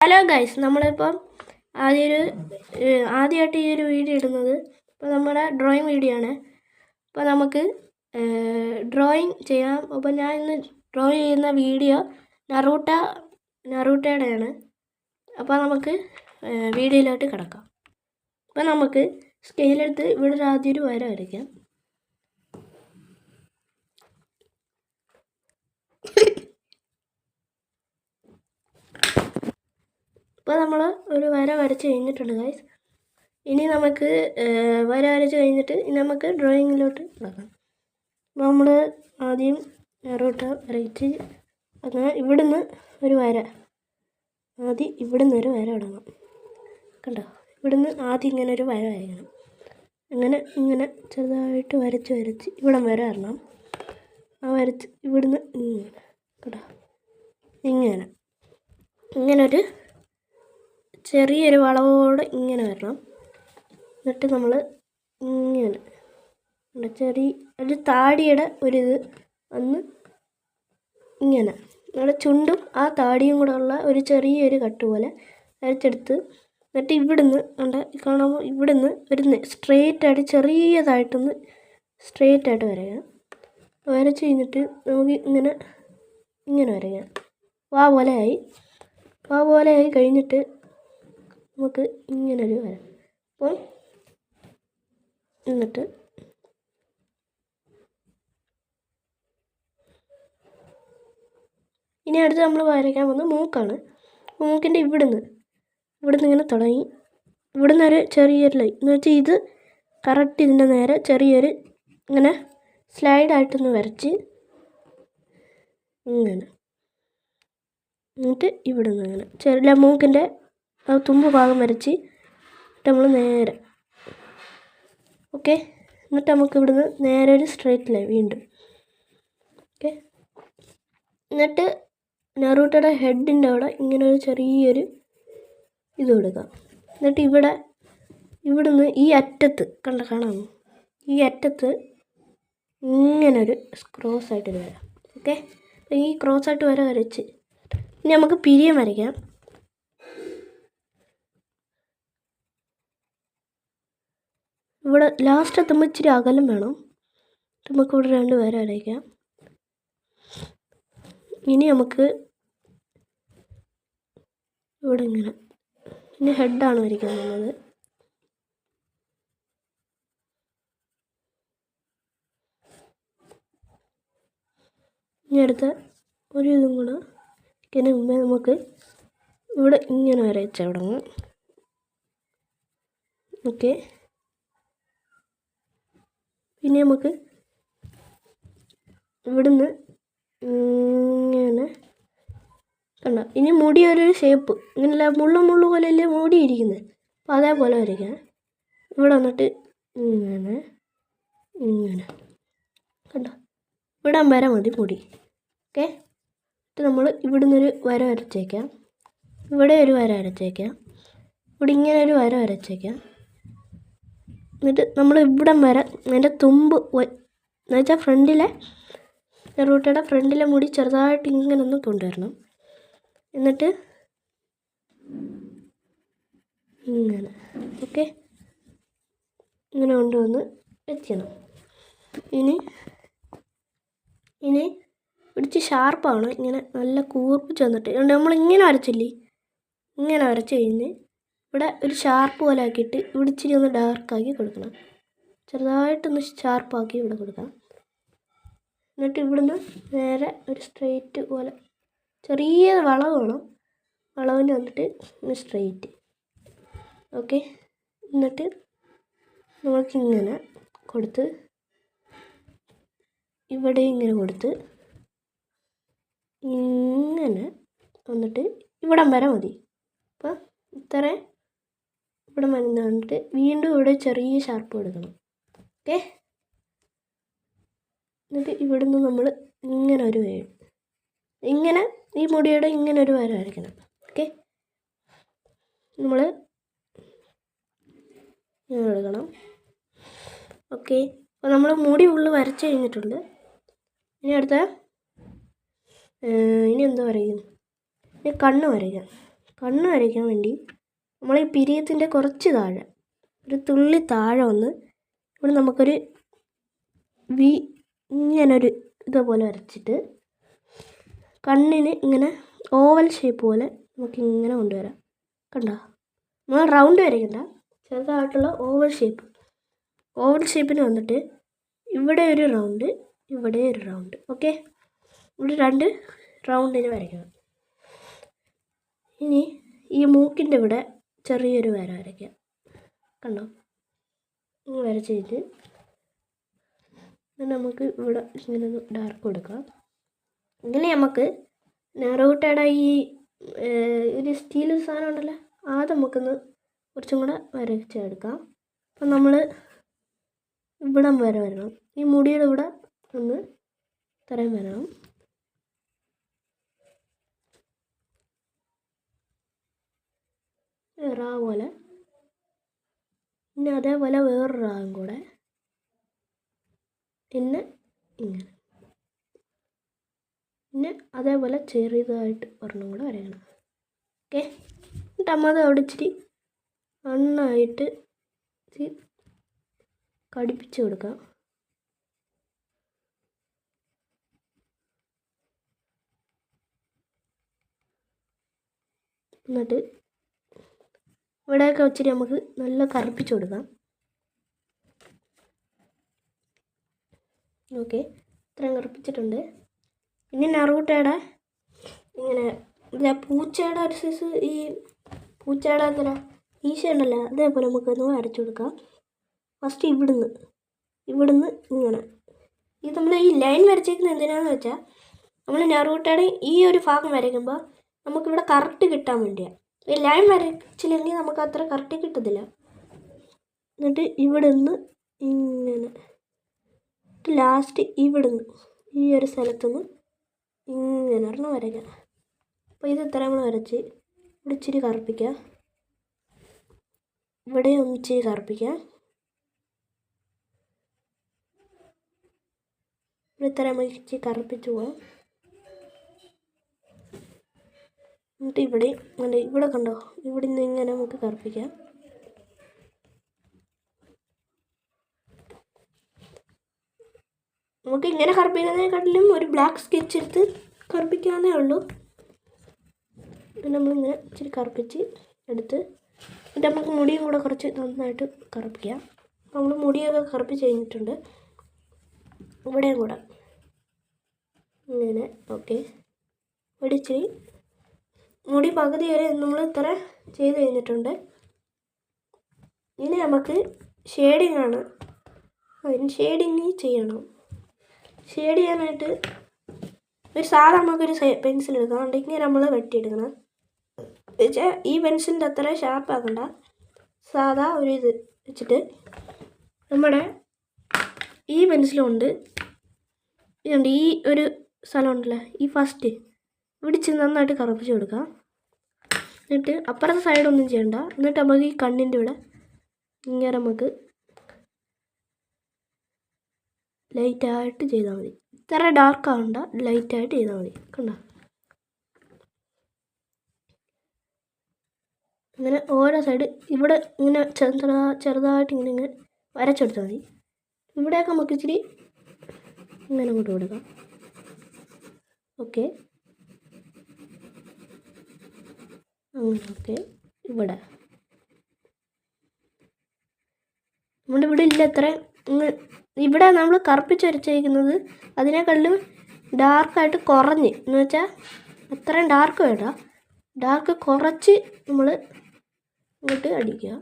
Hello guys, നമ്മളിപ്പം ആദ്യമായിട്ട് ഈ ഒരു വീഡിയോ ഇടുന്നത് ഇപ്പോൾ നമ്മുടെ ഡ്രോയിങ് വീഡിയോ ആണ്. അപ്പോൾ നമുക്ക് ഡ്രോയിങ് ചെയ്യാം. അപ്പോൾ ഞാൻ ഇന്ന് ഡ്രോ ചെയ്യുന്ന വീഡിയോ നറൂട്ടയുടെയാണ്. അപ്പോൾ നമുക്ക് വീഡിയോയിലോട്ട് കിടക്കാം. അപ്പോൾ നമുക്ക് സ്കെയിലെടുത്ത് ഇവിടെ ആദ്യം ഒരു വര വരയ്ക്കാം. ഇപ്പോൾ നമ്മൾ ഒരു വര വരച്ച് കഴിഞ്ഞിട്ടുണ്ട് ഗൈസ്. ഇനി നമുക്ക് വര വരച്ച് കഴിഞ്ഞിട്ട് ഇനി നമുക്ക് ഡ്രോയിങ്ങിലോട്ട് കിടക്കാം. അപ്പോൾ നമ്മൾ ആദ്യം നറൂട്ട വരച്ച് അങ്ങനെ ഇവിടുന്ന് ഒരു വര ഇവിടുന്ന് ഒരു വര ഇടണം. കണ്ടോ, ഇവിടുന്ന് ആദ്യം ഇങ്ങനെ ഒരു വര വരയ്ക്കണം. ഇങ്ങനെ ചെറുതായിട്ട് വരച്ച് ഇവിടം വരെ വരണം. ആ വരച്ച് ഇവിടുന്ന് കേട്ടോ ഇങ്ങനൊരു ചെറിയൊരു വളവോടെ ഇങ്ങനെ വരണം. എന്നിട്ട് നമ്മൾ ഇങ്ങനെ ഒരു താടിയുടെ ഒരിത് വന്ന് ഇങ്ങനെ നമ്മുടെ ചുണ്ടും ആ താടിയും കൂടെ ഉള്ള ഒരു ചെറിയൊരു കട്ട് പോലെ വരച്ചെടുത്ത്, എന്നിട്ട് ഇവിടുന്ന് കാണുമ്പോൾ ഇവിടുന്ന് ഒരു സ്ട്രെയിറ്റായിട്ട് ചെറിയതായിട്ടൊന്ന് സ്ട്രെയിറ്റായിട്ട് വരയ്ക്കാം. വരച്ച് കഴിഞ്ഞിട്ട് നമുക്ക് ഇങ്ങനെ വരയ്ക്കാം. വാ പോലെ ആയി കഴിഞ്ഞിട്ട് നമുക്ക് ഇങ്ങനൊരു വര. അപ്പോൾ എന്നിട്ട് ഇനി അടുത്ത് നമ്മൾ വരയ്ക്കാൻ പോകുന്നത് മൂക്കാണ്. മൂക്കിൻ്റെ ഇവിടുന്ന് ഇങ്ങനെ തുടങ്ങി ഇവിടുന്ന് ഒരു ചെറിയൊരു ലൈൻ എന്ന് വെച്ചാൽ ഇത് കറക്റ്റ് ഇതിൻ്റെ നേരെ ചെറിയൊരു ഇങ്ങനെ സ്ലൈഡായിട്ടൊന്ന് വരച്ച് എന്നിട്ട് ഇവിടുന്ന് ഇങ്ങനെ ചെറിയ മൂക്കിൻ്റെ തുമ്പ് ഭാഗം വരച്ച് നമ്മൾ നേരെ ഓക്കെ. എന്നിട്ട് നമുക്ക് ഇവിടുന്ന് നേരെ ഒരു സ്ട്രെയിറ്റ് ലൈൻ വീണ്ടും ഓക്കെ. എന്നിട്ട് നറൂട്ടയുടെ ഹെഡിൻ്റെ അവിടെ ഇങ്ങനെ ഒരു ചെറിയൊരു ഇത് കൊടുക്കാം. എന്നിട്ട് ഇവിടുന്ന് ഈ അറ്റത്ത് കാണാമോ, ഈ അറ്റത്ത് ഇങ്ങനൊരു ക്രോസ് ആയിട്ടൊരു വരാം ഓക്കെ. ഈ ക്രോസ് ആയിട്ട് വരച്ച് ഇനി നമുക്ക് പിരിയം വരയ്ക്കാം. ഇവിടെ ലാസ്റ്റ് എത്തുമ്പോൾ ഇച്ചിരി അകലം വേണം. നമുക്കിവിടെ 2 വര വരയ്ക്കാം. ഇനി നമുക്ക് ഇവിടെ ഇനി ഹെഡാണ് വരയ്ക്കാൻ പോകുന്നത്. ഇനി അടുത്ത ഒരു ഇതും കൂടെ മുമ്പേ നമുക്ക് ഇവിടെ ഇങ്ങനെ വരച്ച തുടങ്ങും ഓക്കെ. പിന്നെ നമുക്ക് ഇവിടുന്ന് ഇങ്ങനെ കണ്ടോ, ഇനി മുടി ഒരു ഷേപ്പ് ഇങ്ങനെയല്ല മുള്ളു പോലെയല്ലേ മുടി ഇരിക്കുന്നത്. അപ്പോൾ അതേപോലെ വരയ്ക്കാം. ഇവിടെ വന്നിട്ട് ഇങ്ങനെ കണ്ടോ, ഇവിടം വരെ മതി മുടി ഓക്കെ. എന്നിട്ട് നമ്മൾ ഇവിടുന്നൊരു വര വരച്ചേക്കാം, ഇവിടെ ഒരു വര വരച്ചേക്കാം, ഇവിടെ ഇങ്ങനെ ഒരു വര വരച്ചേക്കാം. എന്നിട്ട് നമ്മൾ ഇവിടം വരെ അതിൻ്റെ തുമ്പ് എന്ന് വെച്ചാൽ നറൂട്ടയുടെ ഫ്രണ്ടിലെ മുടി ചെറുതായിട്ട് ഇങ്ങനെ ഒന്ന് കൊണ്ടുവരണം. എന്നിട്ട് ഇങ്ങനെ ഓക്കെ, ഇങ്ങനെ കൊണ്ടുവന്ന് വെക്കണം. ഇനി പിടിച്ച് ഷാർപ്പാണ്, ഇങ്ങനെ നല്ല കൂർപ്പിച്ച് വന്നിട്ട് നമ്മളിങ്ങനെ വരച്ചില്ലേ, ഇങ്ങനെ വരച്ച് കഴിഞ്ഞ് ഇവിടെ ഒരു ഷാർപ്പ് പോലെ ആക്കിയിട്ട് ഇവിടെ ഇച്ചിരി ഒന്ന് ഡാർക്കാക്കി കൊടുക്കണം. ചെറുതായിട്ടൊന്ന് ഷാർപ്പാക്കി ഇവിടെ കൊടുക്കാം. എന്നിട്ട് ഇവിടുന്ന് നേരെ ഒരു സ്ട്രെയിറ്റ് പോലെ ചെറിയ വളവ് വേണം, വളവിന് വന്നിട്ട് ഒന്ന് സ്ട്രെയിറ്റ് ഓക്കെ. എന്നിട്ട് നമുക്കിങ്ങനെ കൊടുത്ത് ഇവിടെ ഇങ്ങനെ കൊടുത്ത് ഇങ്ങനെ വന്നിട്ട് ഇവിടം വരെ മതി. അപ്പോൾ ഇത്രയും ഇവിടെ വന്നിട്ട് വീണ്ടും ഇവിടെ ചെറിയ ഷാർപ്പ് കൊടുക്കണം ഓക്കെ. എന്നിട്ട് ഇവിടുന്ന് നമ്മൾ ഇങ്ങനെ ഈ മുടിയുടെ ഇങ്ങനെ ഒരു വര വരയ്ക്കണം ഓക്കെ. നമ്മൾ ഇങ്ങനെ എടുക്കണം ഓക്കെ. അപ്പോൾ നമ്മൾ മുടി ഫുള്ള് വരച്ച് കഴിഞ്ഞിട്ടുണ്ട്. ഇനി അടുത്ത ഇനി എന്താ പറയുക, ഇനി കണ്ണ് വരയ്ക്കാം. കണ്ണ് വരയ്ക്കാൻ വേണ്ടി നമ്മൾ ഈ പിരിയത്തിൻ്റെ കുറച്ച് താഴെ, ഒരു തുള്ളി താഴെ വന്ന് ഇവിടെ നമുക്കൊരു വി ഇങ്ങനൊരു ഇതുപോലെ വരച്ചിട്ട് കണ്ണിന് ഇങ്ങനെ ഓവൽ ഷേപ്പ് പോലെ നമുക്ക് ഇങ്ങനെ കൊണ്ടുവരാം. കണ്ടോ? നമ്മൾ റൗണ്ട് വരയ്ക്കണ്ട, ചെറുതായിട്ടുള്ള ഓവൽ ഷേപ്പിന് വന്നിട്ട് ഇവിടെ ഒരു റൗണ്ട്, ഇവിടെ ഒരു റൗണ്ട്. ഓക്കെ, ഇവിടെ 2 റൗണ്ടിന് വരയ്ക്കണം. ഇനി ഈ മൂക്കിൻ്റെ ഇവിടെ ചെറിയൊരു വര വരയ്ക്കാം. കണ്ടോ? ഇങ്ങനെ വരച്ചിട്ട് നമുക്ക് ഇവിടെ ഇങ്ങനെ ഒന്ന് ഡാർക്ക് കൊടുക്കാം. ഇങ്ങനെ നമുക്ക് നെറൂട്ടയുടെ ഈ ഒരു സ്റ്റീൽ സാധനം ഉണ്ടല്ലോ, അത് നമുക്കൊന്ന് കുറച്ചും കൂടെ വരച്ചെടുക്കാം. അപ്പം നമ്മൾ ഇവിടം വരെ വരണം, ഈ മുടിയുടെ ഇവിടെ ഒന്ന് ഇത്രയും വരണം. റാ പോലെ, പിന്നെ അതേപോലെ വേറൊരു റാവും കൂടെ, പിന്നെ ഇങ്ങനെ, പിന്നെ അതേപോലെ ചെറിയതായിട്ട് ഒരെണ്ണം കൂടെ വരയ്ക്കണം. ഓക്കെ, എന്നിട്ട് അത് അവിടെ ഇച്ചിരി നന്നായിട്ട് കടിപ്പിച്ച് കൊടുക്കാം. എന്നിട്ട് ഇവിടെയൊക്കെ ഇച്ചിരി നമുക്ക് നല്ല കറുപ്പിച്ച് കൊടുക്കാം. ഓക്കെ, ഇത്രയും കറുപ്പിച്ചിട്ടുണ്ട്. പിന്നെ നറൂട്ടയുടെ ഇങ്ങനെ പൂച്ചയുടെ ഒരു സൈസ്, ഈ പൂച്ചയുടെ എന്തിനാ ഈശ ഉണ്ടല്ലോ, അതേപോലെ നമുക്കൊന്ന് വരച്ചു കൊടുക്കാം. ഫസ്റ്റ് ഇവിടുന്ന് ഇങ്ങനെ, ഇത് നമ്മൾ ഈ ലൈൻ വരച്ചേക്കുന്നത് എന്തിനാന്ന് വെച്ചാൽ നമ്മൾ നറൂട്ടയുടെ ഈ ഒരു ഭാഗം വരയ്ക്കുമ്പോൾ നമുക്കിവിടെ കറക്റ്റ് കിട്ടാൻ വേണ്ടിയാണ്. ഈ ലൈൻ വരച്ചില്ലെങ്കിൽ നമുക്ക് അത്ര കറക്റ്റ് കിട്ടത്തില്ല. എന്നിട്ട് ഇവിടുന്ന് ഇങ്ങനെ ലാസ്റ്റ് ഇവിടുന്ന് ഈ ഒരു സ്ഥലത്തുനിന്ന് ഇങ്ങനെ ഒരെണ്ണം വരയ്ക്കാം. അപ്പോൾ ഇത് ഇത്ര നമ്മൾ വരച്ച് ഇവിടെ ഇച്ചിരി കറുപ്പിക്കുക, ഇവിടെ ഒന്നിച്ചിരി കറുപ്പിക്കുക, ഇവിടെ ഇത്ര നമ്മൾ ഇച്ചിരി കറുപ്പിച്ച് പോവാം. എന്നിട്ട് ഇവിടെ കണ്ടോ, ഇവിടെ നിന്ന് ഇങ്ങനെ നമുക്ക് കറുപ്പിക്കാം. നമുക്ക് ഇങ്ങനെ കറുപ്പിക്കുന്നതിനെക്കാട്ടിലും ഒരു ബ്ലാക്ക് സ്കെച്ച് എടുത്ത് കറുപ്പിക്കാവുന്നേ ഉള്ളൂ. നമ്മളിങ്ങനെ ഇച്ചിരി കറുപ്പിച്ച് എടുത്ത് എന്നിട്ട് നമുക്ക് മുടിയും കൂടെ കുറച്ച് നന്നായിട്ട് കറുപ്പിക്കാം. നമ്മൾ മുടിയൊക്കെ കറുപ്പിച്ച് കഴിഞ്ഞിട്ടുണ്ട്, ഇവിടെയും കൂടെ ഇങ്ങനെ. ഓക്കെ, ഇവിടെ ഇച്ചിരി മുടി പകുതി വരെ നമ്മൾ ഇത്ര ചെയ്ത് കഴിഞ്ഞിട്ടുണ്ട്. ഇനി നമുക്ക് ഷെയ്ഡിങ് ആണ്. അതിന് ഷെയ്ഡിങ് ചെയ്യണം. ഷെയ്ഡ് ചെയ്യാനായിട്ട് ഒരു സാധാ നമുക്കൊരു പെൻസിൽ എടുക്കാം. ഉണ്ടെങ്കിൽ നമ്മൾ വെട്ടിയെടുക്കണം. വെച്ചാൽ ഈ പെൻസിലിൻ്റെ അത്ര ഷാർപ്പാക്കണ്ട, സാധാ ഒരു ഇത് വെച്ചിട്ട് നമ്മുടെ ഈ പെൻസിലുകൊണ്ട് ഇതുണ്ട്, ഈ ഒരു സ്ഥലം ഉണ്ടല്ലോ, ഈ ഫസ്റ്റ് ഇവിടിച്ച് നന്നായിട്ട് കറുപ്പിച്ച് കൊടുക്കാം. എന്നിട്ട് അപ്പുറത്തെ സൈഡൊന്നും ചെയ്യണ്ട. എന്നിട്ട് നമുക്ക് ഈ കണ്ണിൻ്റെ ഇവിടെ ഇങ്ങനെ നമുക്ക് ലൈറ്റായിട്ട് ചെയ്താൽ മതി. ഇത്ര ഡാർക്ക് ആവണ്ട, ലൈറ്റായിട്ട് ചെയ്താൽ മതി. കണ്ടോ? ഇങ്ങനെ ഓരോ സൈഡ് ഇവിടെ ഇങ്ങനെ ചെറുതായിട്ട് ഇങ്ങനെ വരച്ചെടുത്താൽ മതി. ഇവിടെയൊക്കെ നമുക്ക് ഇച്ചിരി ഇങ്ങനെ അങ്ങോട്ട് കൊടുക്കാം. ഓക്കെ, അങ്ങനെ. ഓക്കെ, ഇവിടെ നമ്മുടെ ഇവിടെ ഇല്ല ഇത്ര. ഇവിടെ നമ്മൾ കറുപ്പിച്ച് വരച്ചേക്കുന്നത് അതിനേക്കാളും ഡാർക്കായിട്ട് കുറഞ്ഞ്, എന്ന് വെച്ചാൽ അത്രയും ഡാർക്ക് വേണ്ട, ഡാർക്ക് കുറച്ച് നമ്മൾ ഇങ്ങോട്ട് അടിക്കുക.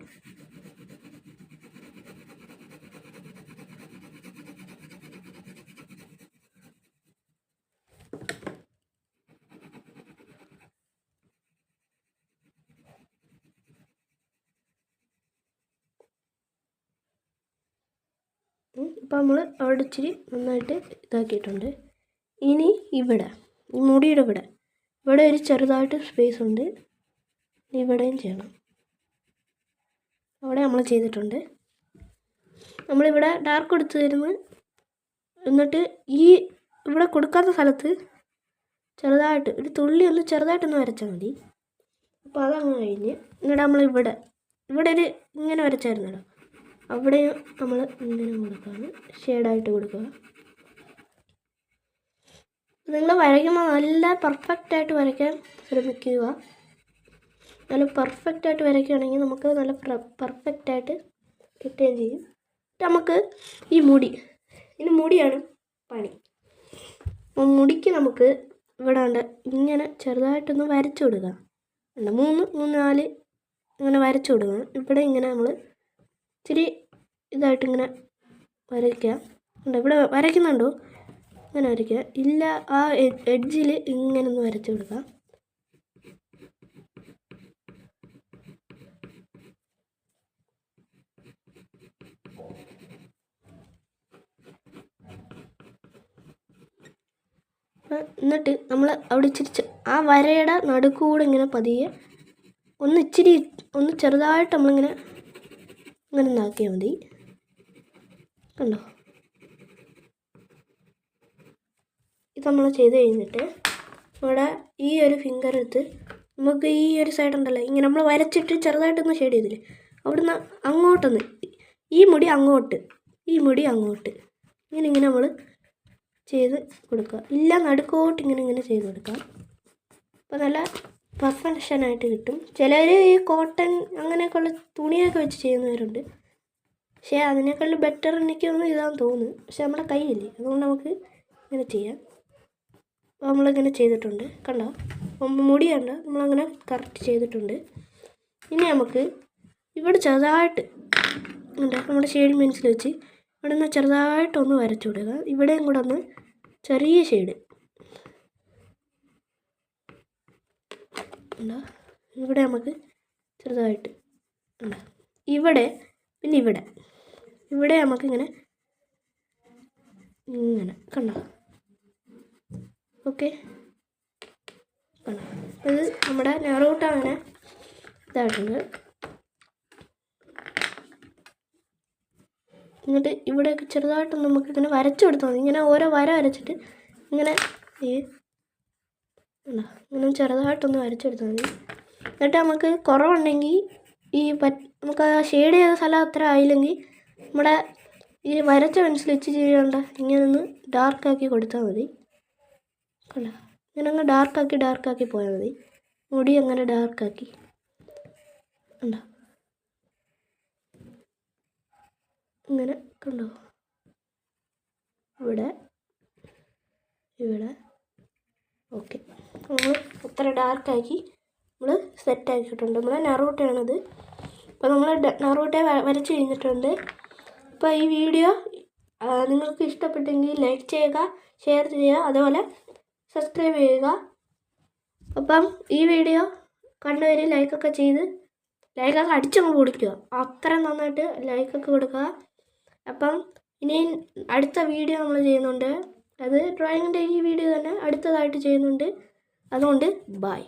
ഇപ്പം നമ്മൾ അവിടെ ഇച്ചിരി നന്നായിട്ട് ഇതാക്കിയിട്ടുണ്ട്. ഇനി ഇവിടെ ഈ മുടിയുടെ ഇവിടെ ഒരു ചെറുതായിട്ട് സ്പേസ് ഉണ്ട്, ഇവിടെയും ചെയ്യണം. അവിടെ നമ്മൾ ചെയ്തിട്ടുണ്ട്. നമ്മളിവിടെ ഡാർക്ക് കൊടുത്ത് തരുന്നു. എന്നിട്ട് ഈ ഇവിടെ കൊടുക്കാത്ത സ്ഥലത്ത് ചെറുതായിട്ട് ഒരു തുള്ളി ഒന്ന് ചെറുതായിട്ടൊന്ന് വരച്ചാൽ മതി. അപ്പോൾ അതങ്ങ് കഴിഞ്ഞ് എന്നിട്ട് നമ്മൾ ഇവിടെ ഒരു ഇങ്ങനെ വരച്ചായിരുന്നല്ലോ, അവിടെയും നമ്മൾ ഇങ്ങനെ കൊടുക്കുകയാണ്, ഷെയ്ഡായിട്ട് കൊടുക്കുക. നിങ്ങൾ വരയ്ക്കുമ്പോൾ നല്ല പെർഫെക്റ്റായിട്ട് വരയ്ക്കാൻ ശ്രമിക്കുക. നല്ല പെർഫെക്റ്റായിട്ട് വരയ്ക്കുകയാണെങ്കിൽ നമുക്ക് നല്ല പെർഫെക്റ്റായിട്ട് കിട്ടുകയും ചെയ്യും. നമുക്ക് ഈ മുടിയാണ് പണി. മുടിക്ക് നമുക്ക് ഇവിടെ ഉണ്ട് ഇങ്ങനെ ചെറുതായിട്ടൊന്ന് വരച്ചു കൊടുക്കുക. 3, 4 ഇങ്ങനെ വരച്ചു കൊടുക്കുക. ഇവിടെ ഇങ്ങനെ നമ്മൾ ഇച്ചിരി ഇതായിട്ടിങ്ങനെ വരയ്ക്കുക. ഇവിടെ വരയ്ക്കുന്നുണ്ടോ? ഇങ്ങനെ വരയ്ക്കുക. ഇല്ല, ആ എഡ്ജിൽ ഇങ്ങനെ ഒന്ന് വരച്ചു കൊടുക്കുക. എന്നിട്ട് നമ്മൾ അവിടെ ഇച്ചിരി ആ വരയുടെ നടുക്കൂടെ ഇങ്ങനെ പതിയെ ഒന്ന് ചെറുതായിട്ട് നമ്മളിങ്ങനെ ഇങ്ങനെ ഒന്നാക്കിയാൽ മതി. കണ്ടോ? ഇത് നമ്മൾ ചെയ്ത് കഴിഞ്ഞിട്ട് ഇവിടെ ഈ ഒരു ഫിംഗർ എടുത്ത് നമുക്ക് ഈ ഒരു സൈഡ് ഉണ്ടല്ലോ, ഇങ്ങനെ നമ്മൾ വരച്ചിട്ട് ചെറുതായിട്ടൊന്ന് ഷെയ്ഡ് ചെയ്തില്ലേ, അവിടുന്ന് അങ്ങോട്ടൊന്ന് ഈ മുടി അങ്ങോട്ട് ഇങ്ങനെ നമ്മൾ ചെയ്ത് കൊടുക്കുക. ഇല്ല, നടുക്കോട്ട് ഇങ്ങനെ ചെയ്ത് കൊടുക്കുക. അപ്പോൾ നല്ല പെർഫെക്ഷനായിട്ട് കിട്ടും. ചിലർ ഈ കോട്ടൺ അങ്ങനെയൊക്കെയുള്ള തുണിയൊക്കെ വെച്ച് ചെയ്യുന്നവരുണ്ട്. പക്ഷേ അതിനേക്കാൾ ബെറ്റർ എനിക്കൊന്നും ഇതാന്ന് തോന്നുന്നു. പക്ഷെ നമ്മുടെ കയ്യില്ലേ, അതുകൊണ്ട് നമുക്ക് ഇങ്ങനെ ചെയ്യാം. അപ്പോൾ നമ്മളിങ്ങനെ ചെയ്തിട്ടുണ്ട്. കണ്ടോ? മുടി കണ്ടോ? നമ്മളങ്ങനെ കറക്റ്റ് ചെയ്തിട്ടുണ്ട്. ഇനി നമുക്ക് ഇവിടെ ചെറുതായിട്ട് നമ്മുടെ ഷെയ്ഡിങ് പെൻസിൽ വെച്ച് ഇവിടെ നിന്ന് ചെറുതായിട്ടൊന്ന് വരച്ചു കൊടുക്കുക. ഇവിടെയും കൂടെ ഒന്ന് ചെറിയ ഷെയ്ഡ് ഉണ്ടോ? ഇവിടെ നമുക്ക് ചെറുതായിട്ട് ഉണ്ടോ? ഇവിടെ പിന്നെ ഇവിടെ നമുക്കിങ്ങനെ ഇങ്ങനെ കണ്ടോ? ഓക്കെ, കണ്ടോ? ഇത് നമ്മുടെ നെറൂട്ട് അങ്ങനെ ഇതായിട്ടുണ്ട്. എന്നിട്ട് ഇവിടെയൊക്കെ ചെറുതായിട്ടൊന്ന് നമുക്കിങ്ങനെ വരച്ചു കൊടുത്താൽ മതി. ഇങ്ങനെ ഓരോ വര വരച്ചിട്ട് ഇങ്ങനെ ഇങ്ങനെ ചെറുതായിട്ടൊന്ന് വരച്ചെടുത്താൽ മതി. എന്നിട്ട് നമുക്ക് കുറവുണ്ടെങ്കിൽ നമുക്ക് ആ ഷെയ്ഡ് ചെയ്ത സ്ഥലം അത്ര ആയില്ലെങ്കിൽ നമ്മുടെ ഈ വരച്ച പെൻസിൽ വെച്ച് ചെയ്യേണ്ട ഇങ്ങനെ ഒന്ന് ഡാർക്കാക്കി കൊടുത്താൽ മതി. കണ്ടോ? ഇങ്ങനെ അങ്ങ് ഡാർക്കാക്കി പോയാൽ മതി. മുടി അങ്ങനെ ഡാർക്കാക്കി കണ്ടോ? ഇങ്ങനെ കണ്ടോ? ഇവിടെ ഓക്കെ, നമ്മൾ അത്ര ഡാർക്കാക്കി നമ്മൾ സെറ്റാക്കിയിട്ടുണ്ട്. നമ്മളെ നെറൂട്ടയാണിത്. അപ്പോൾ നമ്മൾ നെറൂട്ട വരച്ച് കഴിഞ്ഞിട്ടുണ്ട്. അപ്പോൾ ഈ വീഡിയോ നിങ്ങൾക്ക് ഇഷ്ടപ്പെട്ടെങ്കിൽ ലൈക്ക് ചെയ്യുക, ഷെയർ ചെയ്യുക, അതുപോലെ സബ്സ്ക്രൈബ് ചെയ്യുക. അപ്പം ഈ വീഡിയോ കണ്ടുവരെ ലൈക്കൊക്കെ അടിച്ചങ്ങ് കൊടുക്കുക. അത്ര നന്നായിട്ട് ലൈക്കൊക്കെ കൊടുക്കുക. അപ്പം ഇനി അടുത്ത വീഡിയോ നമ്മൾ ചെയ്യുന്നുണ്ട്. അത് ഡ്രോയിങ്ങിൻ്റെ ഈ വീഡിയോ തന്നെ അടുത്തതായിട്ട് ചെയ്യുന്നുണ്ട്. അതുകൊണ്ട് ബൈ.